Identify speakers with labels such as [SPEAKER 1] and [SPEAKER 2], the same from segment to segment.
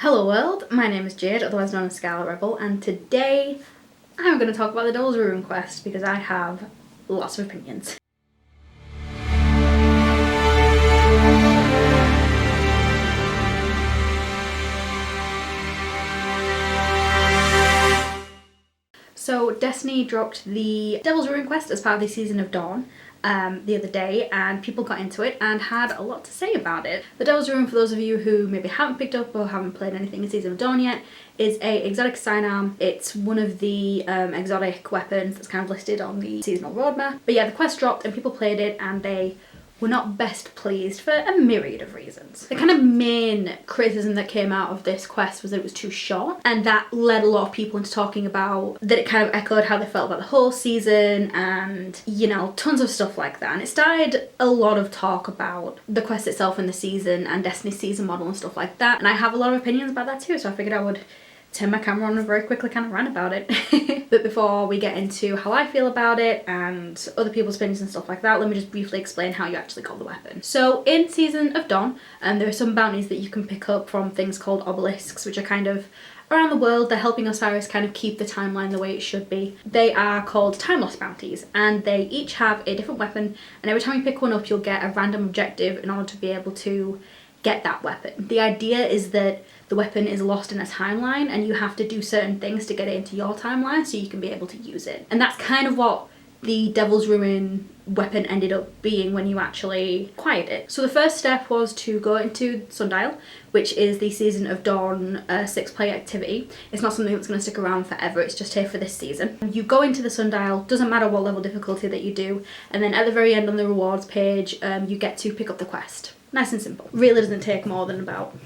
[SPEAKER 1] Hello world, my name is Jade, otherwise known as ScarletRebel, and today I'm going to talk about the Devil's Ruin quest because I have lots of opinions. So Destiny dropped the Devil's Ruin quest as part of the Season of Dawn the other day, and people got into it and had a lot to say about it. The Devil's Ruin, for those of you who maybe haven't picked up or haven't played anything in Season of Dawn yet, is a exotic sidearm. It's one of the exotic weapons that's kind of listed on the seasonal roadmap. But yeah, the quest dropped and people played it and they were not best pleased for a myriad of reasons. The kind of main criticism that came out of this quest was that it was too short, and that led a lot of people into talking about that it kind of echoed how they felt about the whole season and, you know, tons of stuff like that. And it started a lot of talk about the quest itself and the season and Destiny's season model and stuff like that. And I have a lot of opinions about that too, so I figured I would turn my camera on and very quickly kind of rant about it. But before we get into how I feel about it and other people's opinions and stuff like that, let me just briefly explain how you actually call the weapon. So in Season of Dawn, there are some bounties that you can pick up from things called obelisks, which are kind of around the world. They're helping Osiris kind of keep the timeline the way it should be. They are called time loss bounties, and they each have a different weapon, and every time you pick one up you'll get a random objective in order to be able to get that weapon. The idea is that the weapon is lost in a timeline and you have to do certain things to get it into your timeline so you can be able to use it. And that's kind of what the Devil's Ruin weapon ended up being when you actually acquired it. So the first step was to go into Sundial, which is the Season of Dawn 6-player activity. It's not something that's going to stick around forever, it's just here for this season. You go into the Sundial, doesn't matter what level difficulty that you do, and then at the very end on the rewards page you get to pick up the quest. Nice and simple. Really doesn't take more than about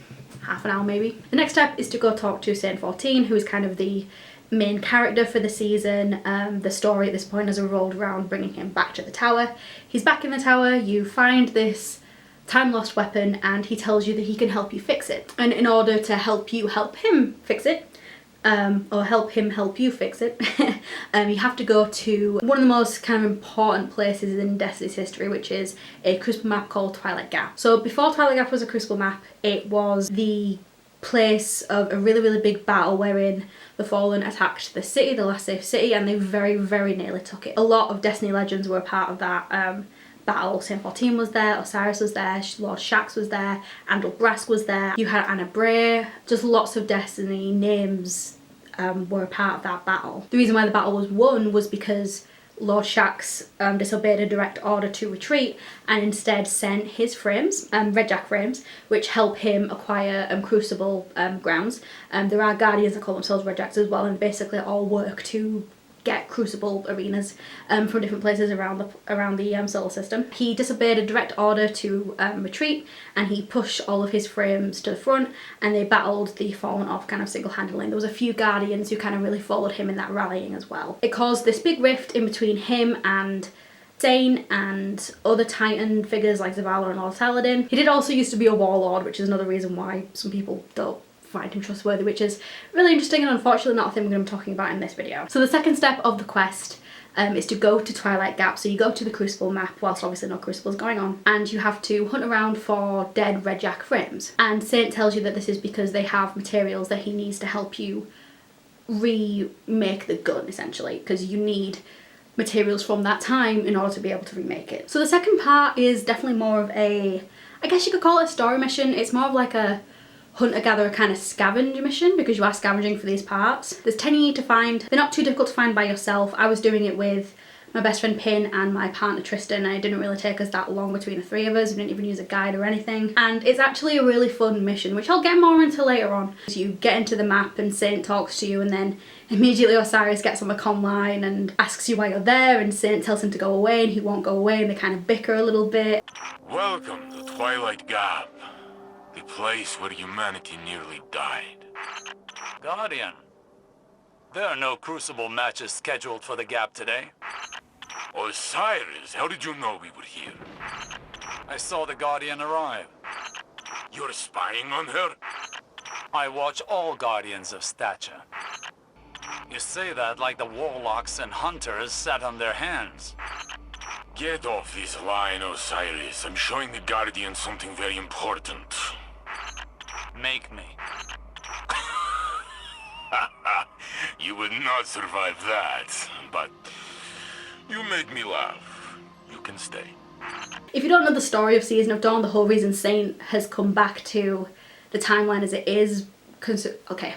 [SPEAKER 1] half an hour maybe. The next step is to go talk to Saint 14, who is kind of the main character for the season. The story at this point has revolved around bringing him back to the tower. He's back in the tower, you find this time lost weapon and he tells you that he can help you fix it. And in order to help you help him fix it, or help him help you fix it, you have to go to one of the most kind of important places in Destiny's history, which is a crucible map called Twilight Gap. So before Twilight Gap was a crucible map, it was the place of a really big battle wherein the Fallen attacked the city, the last safe city, and they very nearly took it. A lot of Destiny legends were a part of that battle. Saint 14 was there, Osiris was there, Lord Shaxx was there, Andal Brask was there, you had Anna Bray, just lots of Destiny names were a part of that battle. The reason why the battle was won was because Lord Shaxx disobeyed a direct order to retreat and instead sent his frames, Redjack frames, which help him acquire Crucible grounds. There are Guardians that call themselves Redjacks as well, and basically all work to get Crucible arenas from different places around the solar system. He disobeyed a direct order to retreat, and he pushed all of his frames to the front and they battled the Fallen off kind of single-handedly. There was a few Guardians who kind of really followed him in that rallying as well. It caused this big rift in between him and Zane and other Titan figures like Zavala and Lord Saladin. He did also used to be a warlord, which is another reason why some people don't find him trustworthy, which is really interesting and unfortunately not a thing we're going to be talking about in this video. So the second step of the quest is to go to Twilight Gap. So you go to the Crucible map, whilst obviously no Crucible is going on, and you have to hunt around for dead Redjack frames. And Saint tells you that this is because they have materials that he needs to help you remake the gun, essentially, because you need materials from that time in order to be able to remake it. So the second part is definitely more of a, I guess you could call it a story mission. It's more of like a hunter-gatherer kind of scavenge mission, because you are scavenging for these parts. There's 10 you need to find. They're not too difficult to find by yourself. I was doing it with my best friend Pin and my partner Tristan, and it didn't really take us that long between the three of us. We didn't even use a guide or anything. And it's actually a really fun mission, which I'll get more into later on. So you get into the map and Saint talks to you, and then immediately Osiris gets on the comm line and asks you why you're there, and Saint tells him to go away and he won't go away, and they kind of bicker a little bit.
[SPEAKER 2] Welcome to Twilight Gap, the place where humanity nearly died.
[SPEAKER 3] Guardian, there are no Crucible matches scheduled for the Gap today.
[SPEAKER 2] Osiris, how did you know we were here?
[SPEAKER 3] I saw the Guardian arrive.
[SPEAKER 2] You're spying on her?
[SPEAKER 3] I watch all Guardians of stature. You say that like the warlocks and hunters sat on their hands.
[SPEAKER 2] Get off this line, Osiris. I'm showing the Guardian something very important.
[SPEAKER 3] Make me.
[SPEAKER 2] You would not survive that, but you made me laugh. You can stay.
[SPEAKER 1] If you don't know the story of Season of Dawn, the whole reason Saint has come back to the timeline as it is... Okay,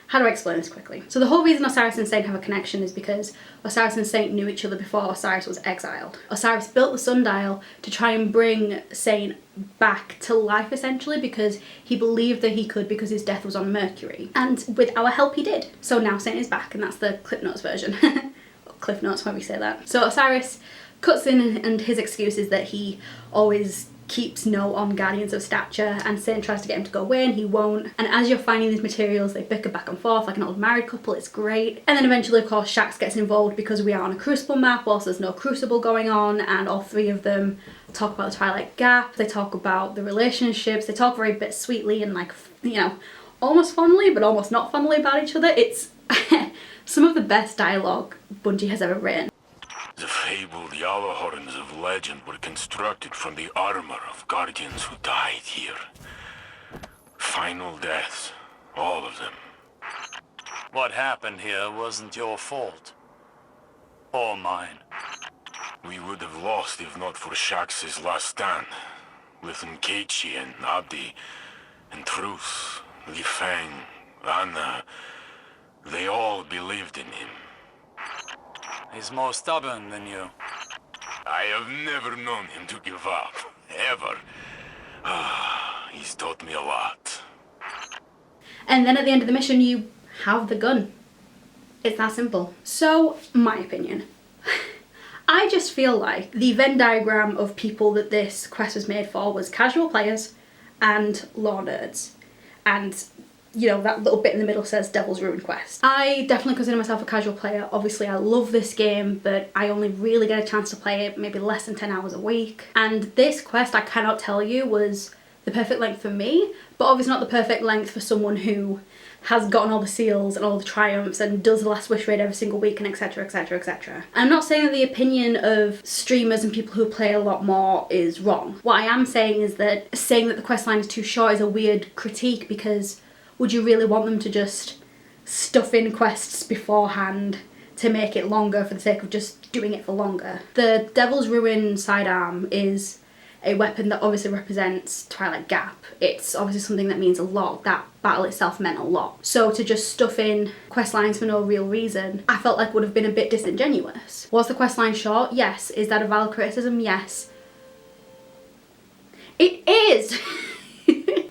[SPEAKER 1] how do I explain this quickly? So the whole reason Osiris and Saint have a connection is because Osiris and Saint knew each other before Osiris was exiled. Osiris built the sundial to try and bring Saint back to life, essentially, because he believed that he could because his death was on Mercury. And with our help, he did. So now Saint is back, and that's the Cliff Notes version. Cliff Notes, when we say that. So Osiris cuts in, and his excuse is that he always keeps note on Guardians of Stature, and Saint tries to get him to go away and he won't. And as you're finding these materials, they bicker back and forth like an old married couple. It's great. And then eventually, of course, Shaxx gets involved because we are on a Crucible map whilst there's no Crucible going on, and all three of them talk about the Twilight Gap, they talk about the relationships, they talk very sweetly and, like, you know, almost fondly but almost not fondly about each other. It's some of the best dialogue Bungie has ever written.
[SPEAKER 2] The fabled Yellowhorns of legend were constructed from the armor of guardians who died here. Final deaths, all of them.
[SPEAKER 3] What happened here wasn't your fault. Or mine.
[SPEAKER 2] We would have lost if not for Shaxx's last stand. With Nkeichi and Abdi, and Truth, Li Feng, Anna, they all believed in him.
[SPEAKER 3] He's more stubborn than you.
[SPEAKER 2] I have never known him to give up, ever. He's taught me a lot.
[SPEAKER 1] And then at the end of the mission, you have the gun. It's that simple. So, my opinion. I just feel like the Venn diagram of people that this quest was made for was casual players and lore nerds. And, you know, that little bit in the middle says Devil's Ruin Quest. I definitely consider myself a casual player. Obviously, I love this game, but I only really get a chance to play it maybe less than 10 hours a week. And this quest, I cannot tell you, was the perfect length for me, but obviously not the perfect length for someone who has gotten all the seals and all the triumphs and does the last wish raid every single week and etc, etc, etc. I'm not saying that the opinion of streamers and people who play a lot more is wrong. What I am saying is that saying that the questline is too short is a weird critique, because would you really want them to just stuff in quests beforehand to make it longer for the sake of just doing it for longer? The Devil's Ruin sidearm is a weapon that obviously represents Twilight Gap. It's obviously something that means a lot. That battle itself meant a lot. So to just stuff in quest lines for no real reason, I felt like would have been a bit disingenuous. Was the quest line short? Yes. Is that a valid criticism? Yes. It is!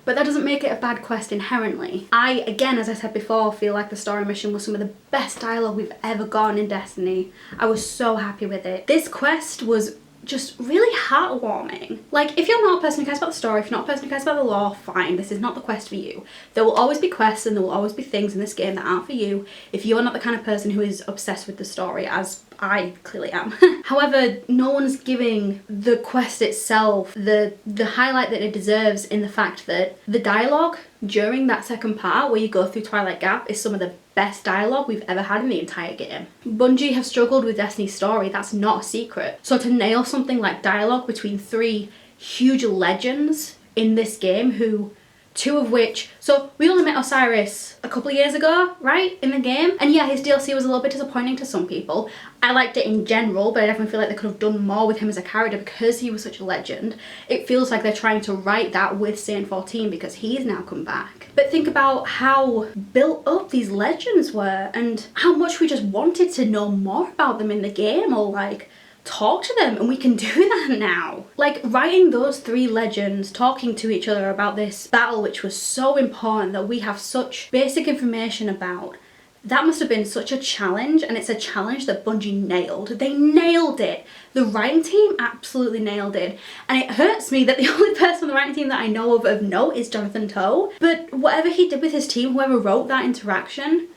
[SPEAKER 1] But that doesn't make it a bad quest inherently. I, again, as I said before, feel like the story mission was some of the best dialogue we've ever gotten in Destiny. I was so happy with it. This quest was just really heartwarming. Like, if you're not a person who cares about the story, if you're not a person who cares about the lore, fine, this is not the quest for you. There will always be quests and there will always be things in this game that aren't for you if you are not the kind of person who is obsessed with the story, as I clearly am. However, no one's giving the quest itself the highlight that it deserves, in the fact that the dialogue during that second part where you go through Twilight Gap is some of the best dialogue we've ever had in the entire game. Bungie have struggled with Destiny's story, that's not a secret. So to nail something like dialogue between three huge legends in this game, who two of which, so we only met Osiris a couple of years ago, right, in the game, and yeah, his DLC was a little bit disappointing to some people. I liked it in general, but I definitely feel like they could have done more with him as a character because he was such a legend. It feels like they're trying to write that with Saint 14 because he's now come back. But think about how built up these legends were and how much we just wanted to know more about them in the game, or like talk to them, and we can do that now. Like, writing those three legends talking to each other about this battle, which was so important that we have such basic information about, that must have been such a challenge, and it's a challenge that Bungie nailed. They nailed it. The writing team absolutely nailed it. And it hurts me that the only person on the writing team that I know of note is Jonathan Toe. But whatever he did with his team, whoever wrote that interaction,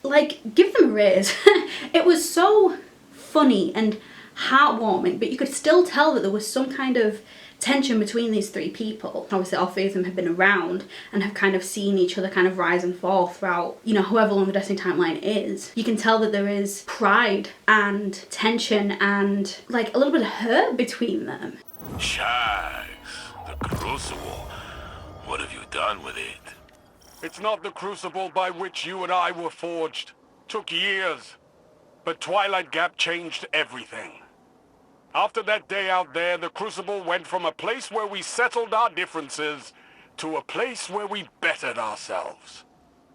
[SPEAKER 1] like, give them a raise. It was so funny and heartwarming, but you could still tell that there was some kind of tension between these three people. Obviously all three of them have been around and have kind of seen each other kind of rise and fall throughout, you know, however long the Destiny timeline is. You can tell that there is pride and tension and like a little bit of hurt between them.
[SPEAKER 2] Shaxx, the Crucible. What have you done with it?
[SPEAKER 4] It's not the crucible by which you and I were forged. took years, but Twilight Gap changed everything. After that day out there, the Crucible went from a place where we settled our differences to a place where we bettered ourselves.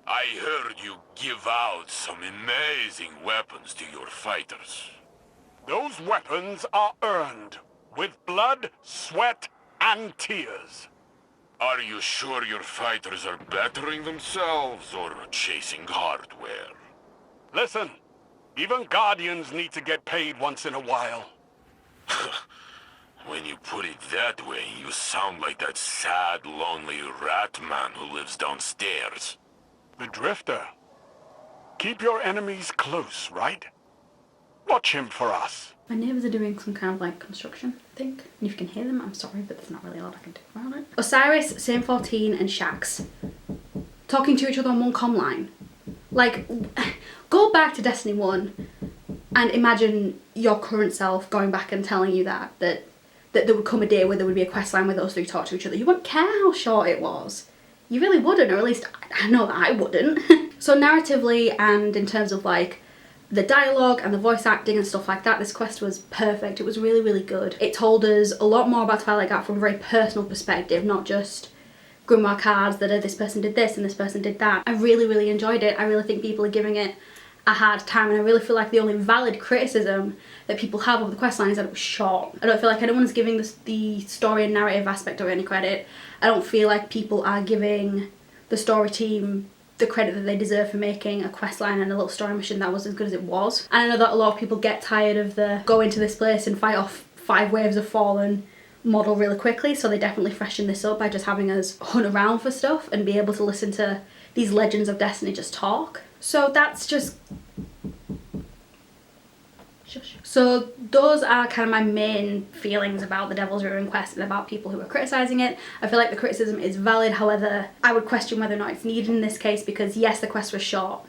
[SPEAKER 2] I heard you give out some amazing weapons to your fighters.
[SPEAKER 4] Those weapons are earned with blood, sweat, and tears.
[SPEAKER 2] Are you sure your fighters are bettering themselves or chasing hardware?
[SPEAKER 4] Listen, even Guardians need to get paid once in a while.
[SPEAKER 2] When you put it that way, you sound like that sad, lonely rat man who lives downstairs.
[SPEAKER 4] The Drifter. Keep your enemies close, right? Watch him for us.
[SPEAKER 1] My neighbours are doing some kind of like construction, I think. And if you can hear them, I'm sorry, but there's not really a lot I can do about it. Osiris, Same 14 and Shax talking to each other on one comm line. Like, go back to Destiny 1 and imagine your current self going back and telling you that there would come a day where there would be a quest line where those three talk to each other. You wouldn't care how short it was. You really wouldn't, or at least I know that I wouldn't. So narratively and in terms of like the dialogue and the voice acting and stuff like that, this quest was perfect. It was really, really good. It told us a lot more about Twilight Gap from a very personal perspective, not just grimoire cards that are this person did this and this person did that. I really, really enjoyed it. I really think people are giving it a hard time, and I really feel like the only valid criticism that people have of the questline is that it was short. I don't feel like anyone is giving the story and narrative aspect of it any credit. I don't feel like people are giving the story team the credit that they deserve for making a questline and a little story mission that was as good as it was. And I know that a lot of people get tired of the go into this place and fight off 5 waves of fallen model really quickly, so they definitely freshen this up by just having us hunt around for stuff and be able to listen to these legends of Destiny just talk. So that's just... Shush. So those are kind of my main feelings about the Devil's Ruin quest and about people who are criticising it. I feel like the criticism is valid, however, I would question whether or not it's needed in this case because yes, the quest was short.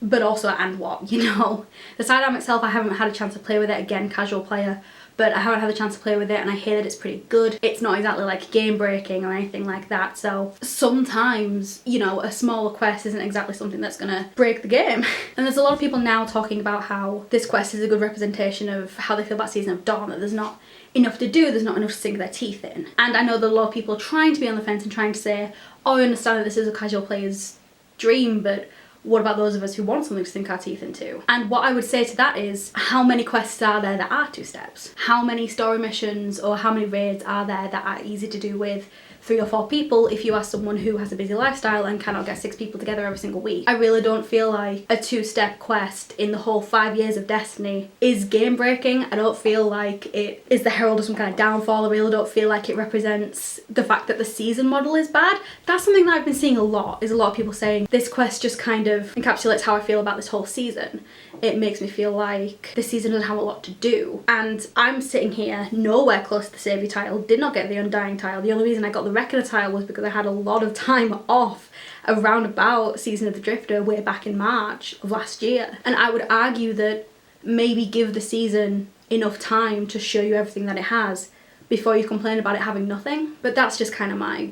[SPEAKER 1] But also, and what, you know? The sidearm itself, I haven't had a chance to play with it, again, casual player, but I haven't had the chance to play with it and I hear that it's pretty good. It's not exactly like game breaking or anything like that, so sometimes, you know, a smaller quest isn't exactly something that's gonna break the game. And there's a lot of people now talking about how this quest is a good representation of how they feel about Season of Dawn, that there's not enough to do, there's not enough to sink their teeth in. And I know that a lot of people are trying to be on the fence and trying to say, oh, I understand that this is a casual player's dream, but what about those of us who want something to sink our teeth into? And what I would say to that is, how many quests are there that are 2 steps? How many story missions or how many raids are there that are easy to do with 3 or 4 people if you are someone who has a busy lifestyle and cannot get 6 people together every single week? I really don't feel like a 2-step quest in the whole 5 years of Destiny is game breaking. I don't feel like it is the herald of some kind of downfall. I really don't feel like it represents the fact that the season model is bad. That's something that I've been seeing a lot, is a lot of people saying this quest just kind of encapsulates how I feel about this whole season. It makes me feel like this season doesn't have a lot to do. And I'm sitting here nowhere close to the Saviour title, did not get the Undying title. The only reason I got the Reckoner title was because I had a lot of time off around about Season of the Drifter way back in March of last year. And I would argue that maybe give the season enough time to show you everything that it has before you complain about it having nothing. But that's just kind of my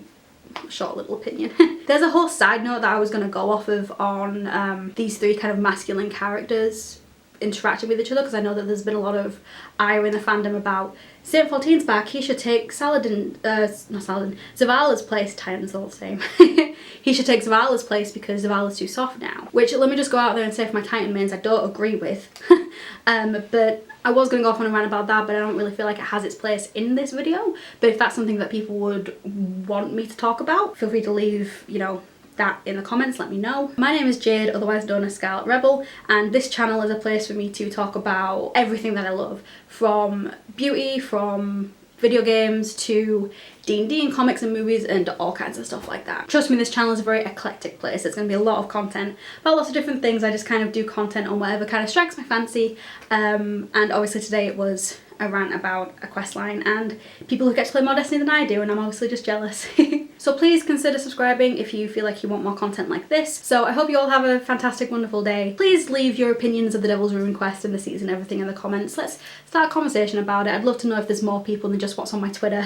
[SPEAKER 1] short little opinion. There's a whole side note that I was going to go off of on these 3 kind of masculine characters interacting with each other, because I know that there's been a lot of ire in the fandom about Saint 14's back, he should take Zavala's place. Titans all the same. He should take Zavala's place because Zavala's too soft now. Which, let me just go out there and say for my Titan mains, I don't agree with. But I was going to go off on a rant about that, but I don't really feel like it has its place in this video. But if that's something that people would want me to talk about, feel free to leave, you know, that in the comments, let me know. My name is Jade, otherwise known as ScarletRebel, and this channel is a place for me to talk about everything that I love, from beauty, from video games to D&D and comics and movies and all kinds of stuff like that. Trust me, this channel is a very eclectic place. There's going to be a lot of content about lots of different things. I just kind of do content on whatever kind of strikes my fancy, and obviously today it was a rant about a questline and people who get to play more Destiny than I do, and I'm obviously just jealous. So So please consider subscribing if you feel like you want more content like this. So I hope you all have a fantastic, wonderful day. Please leave your opinions of the Devil's Ruin quest and the season, everything in the comments. Let's start a conversation about it. I'd love to know if there's more people than just what's on my Twitter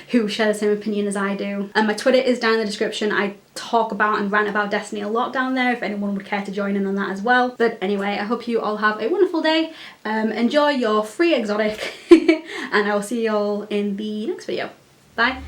[SPEAKER 1] who share the same opinion as I do. And my Twitter is down in the description. I talk about and rant about Destiny a lot down there if anyone would care to join in on that as well. But anyway, I hope you all have a wonderful day. Enjoy your free exotic and I will see you all in the next video. Bye.